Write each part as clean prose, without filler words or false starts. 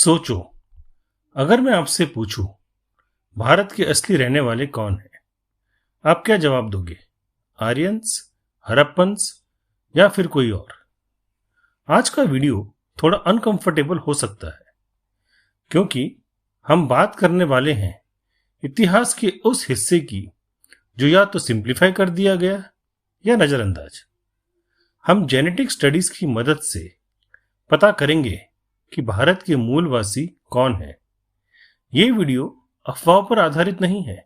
सोचो, अगर मैं आपसे पूछूं, भारत के असली रहने वाले कौन हैं? आप क्या जवाब दोगे? आर्यंस, हड़प्पन्स या फिर कोई और? आज का वीडियो थोड़ा अनकंफर्टेबल हो सकता है, क्योंकि हम बात करने वाले हैं इतिहास के उस हिस्से की जो या तो सिंप्लीफाई कर दिया गया या नजरअंदाज। हम जेनेटिक स्टडीज की मदद से पता करेंगे कि भारत के मूलवासी कौन है। ये वीडियो अफवाह पर आधारित नहीं है,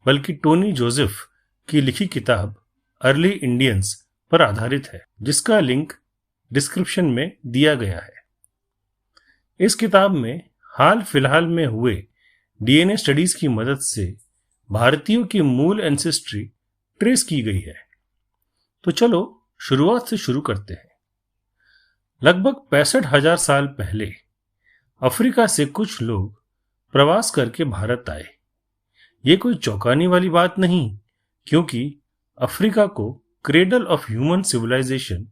बल्कि टोनी जोसेफ की लिखी किताब अर्ली इंडियंस पर आधारित है, जिसका लिंक डिस्क्रिप्शन में दिया गया है। इस किताब में हाल फिलहाल में हुए डीएनए स्टडीज की मदद से भारतीयों की मूल एंसेस्ट्री ट्रेस की गई है। तो चलो शुरुआत से शुरू करते हैं। लगभग 65,000 साल पहले अफ्रीका से कुछ लोग प्रवास करके भारत आए। ये कोई चौंकाने वाली बात नहीं, क्योंकि अफ्रीका को क्रेडल ऑफ ह्यूमन सिविलाइजेशन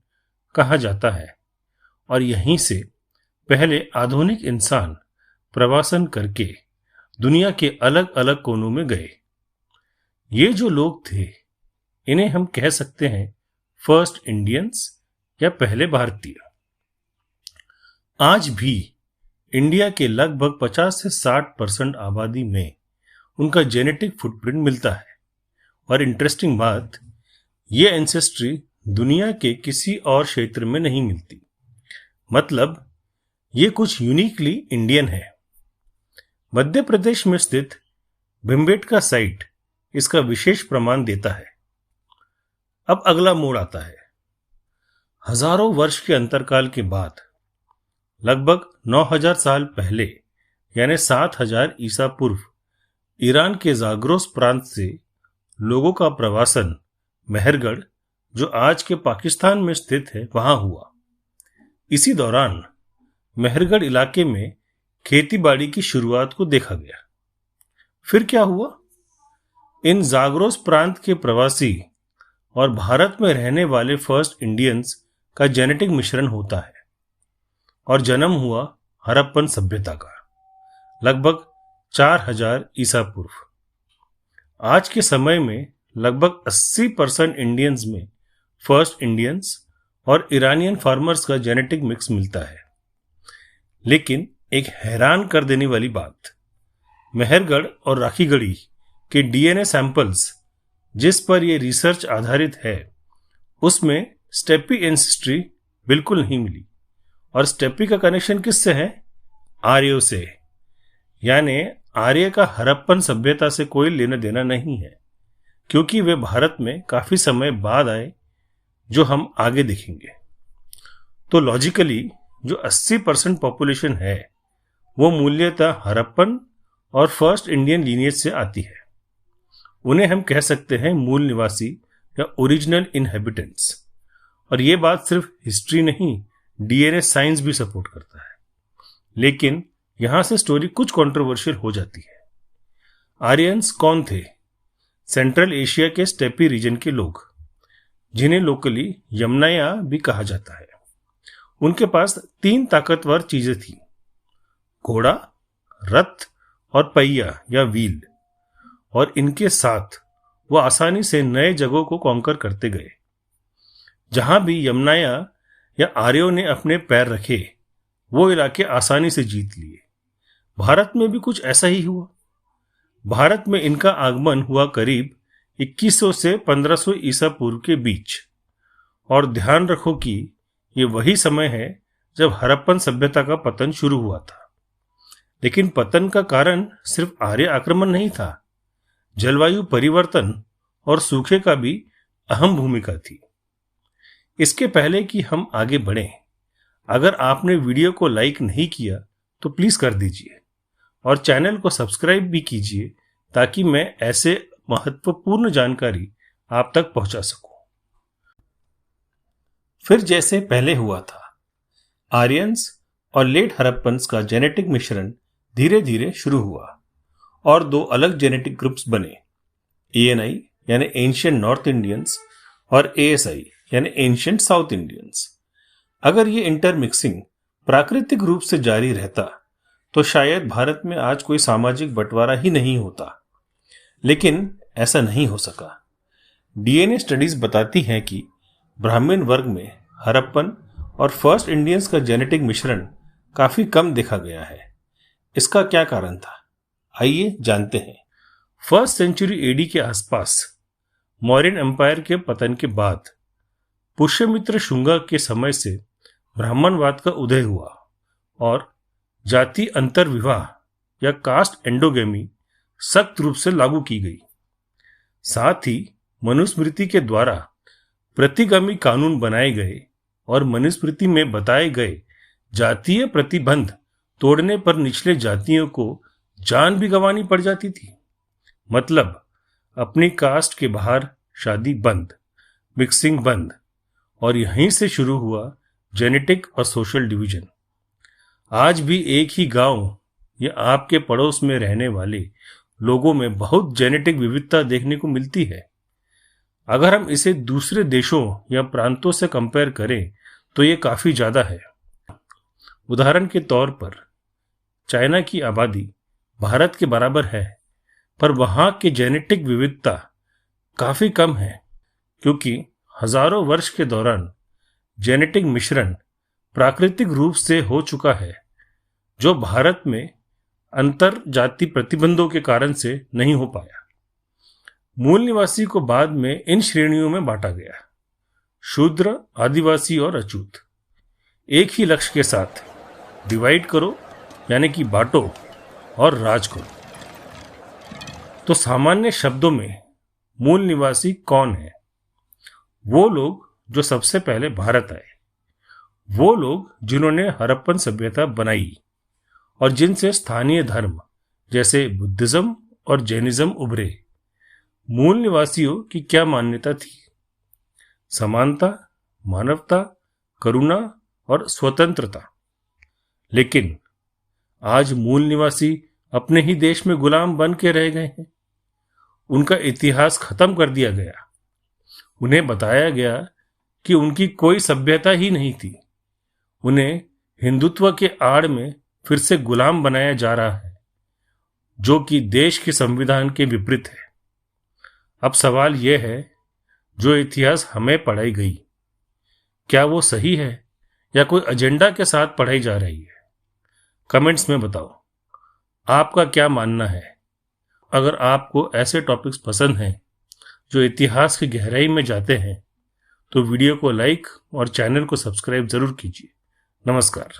कहा जाता है और यहीं से पहले आधुनिक इंसान प्रवासन करके दुनिया के अलग अलग कोनों में गए। ये जो लोग थे, इन्हें हम कह सकते हैं फर्स्ट इंडियंस या पहले भारतीय। आज भी इंडिया के लगभग 50 से 60% आबादी में उनका जेनेटिक फुटप्रिंट मिलता है। और इंटरेस्टिंग बात, ये एंसेस्ट्री दुनिया के किसी और क्षेत्र में नहीं मिलती। मतलब ये कुछ यूनिकली इंडियन है। मध्य प्रदेश में स्थित भिमबेटका साइट इसका विशेष प्रमाण देता है। अब अगला मोड़ आता है। हजारों वर्ष के अंतरकाल के बाद लगभग 9,000 साल पहले, यानी 7,000 ईसा पूर्व, ईरान के जाग्रोस प्रांत से लोगों का प्रवासन मेहरगढ़, जो आज के पाकिस्तान में स्थित है, वहां हुआ। इसी दौरान मेहरगढ़ इलाके में खेती बाड़ी की शुरुआत को देखा गया। फिर क्या हुआ? इन जाग्रोस प्रांत के प्रवासी और भारत में रहने वाले फर्स्ट इंडियंस का जेनेटिक मिश्रण होता है और जन्म हुआ हड़प्पन सभ्यता का, लगभग 4,000 ईसा पूर्व। आज के समय में लगभग 80% इंडियंस में फर्स्ट इंडियंस और ईरानियन फार्मर्स का जेनेटिक मिक्स मिलता है। लेकिन एक हैरान कर देने वाली बात, मेहरगढ़ और राखीगढ़ी के डीएनए सैंपल्स जिस पर यह रिसर्च आधारित है, उसमें स्टेपी एंसेस्ट्री बिल्कुल नहीं मिली। और स्टेपी का कनेक्शन किससे है? आर्यों से। यानी आर्य का हड़प्पन सभ्यता से कोई लेना देना नहीं है, क्योंकि वे भारत में काफी समय बाद आए, जो हम आगे देखेंगे। तो लॉजिकली जो 80% पॉपुलेशन है, वो मूल्यतः हड़प्पन और फर्स्ट इंडियन लीनियज से आती है। उन्हें हम कह सकते हैं मूल निवासी या ओरिजिनल इनहेबिटेंट्स। और ये बात सिर्फ हिस्ट्री नहीं, डीएनए साइंस भी सपोर्ट करता है। लेकिन यहां से स्टोरी कुछ कंट्रोवर्शियल हो जाती है। आर्यंस कौन थे? सेंट्रल एशिया के स्टेपी रीजन के लोग, जिन्हें लोकली यमनाया भी कहा जाता है। उनके पास 3 ताकतवर चीजें थी: घोड़ा, रथ और पहिया या व्हील। और इनके साथ वो आसानी से नए जगहों को कॉन्कर करते गए। जहां भी यमनाया या आर्यों ने अपने पैर रखे, वो इलाके आसानी से जीत लिए। भारत में भी कुछ ऐसा ही हुआ। भारत में इनका आगमन हुआ करीब 2100 से 1500 ईसा पूर्व के बीच। और ध्यान रखो कि ये वही समय है जब हड़प्पन सभ्यता का पतन शुरू हुआ था। लेकिन पतन का कारण सिर्फ आर्य आक्रमण नहीं था, जलवायु परिवर्तन और सूखे का भी अहम भूमिका थी। इसके पहले कि हम आगे बढ़ें, अगर आपने वीडियो को लाइक नहीं किया तो प्लीज कर दीजिए और चैनल को सब्सक्राइब भी कीजिए, ताकि मैं ऐसे महत्वपूर्ण जानकारी आप तक पहुंचा सकूं। फिर जैसे पहले हुआ था, आर्यंस और लेट हड़प्पन्स का जेनेटिक मिश्रण धीरे धीरे शुरू हुआ और 2 अलग जेनेटिक ग्रुप्स बने, एएनआई यानी एंशिएंट नॉर्थ इंडियंस और एएसआई यानी एंशिएंट साउथ इंडियंस। अगर ये इंटरमिक्सिंग प्राकृतिक रूप से जारी रहता तो शायद भारत में आज कोई सामाजिक बंटवारा ही नहीं होता। लेकिन ऐसा नहीं हो सका। डीएनए स्टडीज बताती हैं कि ब्राह्मण वर्ग में हड़प्पन और फर्स्ट इंडियंस का जेनेटिक मिश्रण काफी कम देखा गया है। इसका क्या कारण था, आइए जानते हैं। फर्स्ट सेंचुरी एडी के आसपास मौर्यन एम्पायर के पतन के बाद पुष्यमित्र शुंगा के समय से ब्राह्मणवाद का उदय हुआ और जाति अंतर विवाह या कास्ट एंडोगेमी सख्त रूप से लागू की गई। साथ ही मनुस्मृति के द्वारा प्रतिगामी कानून बनाए गए और मनुस्मृति में बताए गए जातीय प्रतिबंध तोड़ने पर निचले जातियों को जान भी गंवानी पड़ जाती थी। मतलब अपनी कास्ट के बाहर शादी बंद, मिक्सिंग बंद, और यहीं से शुरू हुआ जेनेटिक और सोशल डिवीजन। आज भी एक ही गांव या आपके पड़ोस में रहने वाले लोगों में बहुत जेनेटिक विविधता देखने को मिलती है। अगर हम इसे दूसरे देशों या प्रांतों से कंपेयर करें तो ये काफी ज्यादा है। उदाहरण के तौर पर चाइना की आबादी भारत के बराबर है, पर वहां की जेनेटिक विविधता काफी कम है क्योंकि हजारों वर्ष के दौरान जेनेटिक मिश्रण प्राकृतिक रूप से हो चुका है, जो भारत में अंतर जाति प्रतिबंधों के कारण से नहीं हो पाया। मूल निवासी को बाद में इन श्रेणियों में बांटा गया: शूद्र, आदिवासी और अछूत। एक ही लक्ष्य के साथ डिवाइड करो, यानी कि बांटो और राज करो। तो सामान्य शब्दों में मूल निवासी कौन है? वो लोग जो सबसे पहले भारत आए, वो लोग जिन्होंने हड़प्पन सभ्यता बनाई और जिनसे स्थानीय धर्म जैसे बुद्धिज्म और जैनिज्म उभरे। मूल निवासियों की क्या मान्यता थी? समानता, मानवता, करुणा और स्वतंत्रता। लेकिन आज मूल निवासी अपने ही देश में गुलाम बन के रह गए हैं। उनका इतिहास खत्म कर दिया गया। उन्हें बताया गया कि उनकी कोई सभ्यता ही नहीं थी। उन्हें हिंदुत्व के आड़ में फिर से गुलाम बनाया जा रहा है, जो कि देश के संविधान के विपरीत है। अब सवाल यह है, जो इतिहास हमें पढ़ाई गई, क्या वो सही है या कोई एजेंडा के साथ पढ़ाई जा रही है? कमेंट्स में बताओ, आपका क्या मानना है। अगर आपको ऐसे टॉपिक्स पसंद हैं जो इतिहास की गहराई में जाते हैं, तो वीडियो को लाइक और चैनल को सब्सक्राइब जरूर कीजिए। नमस्कार।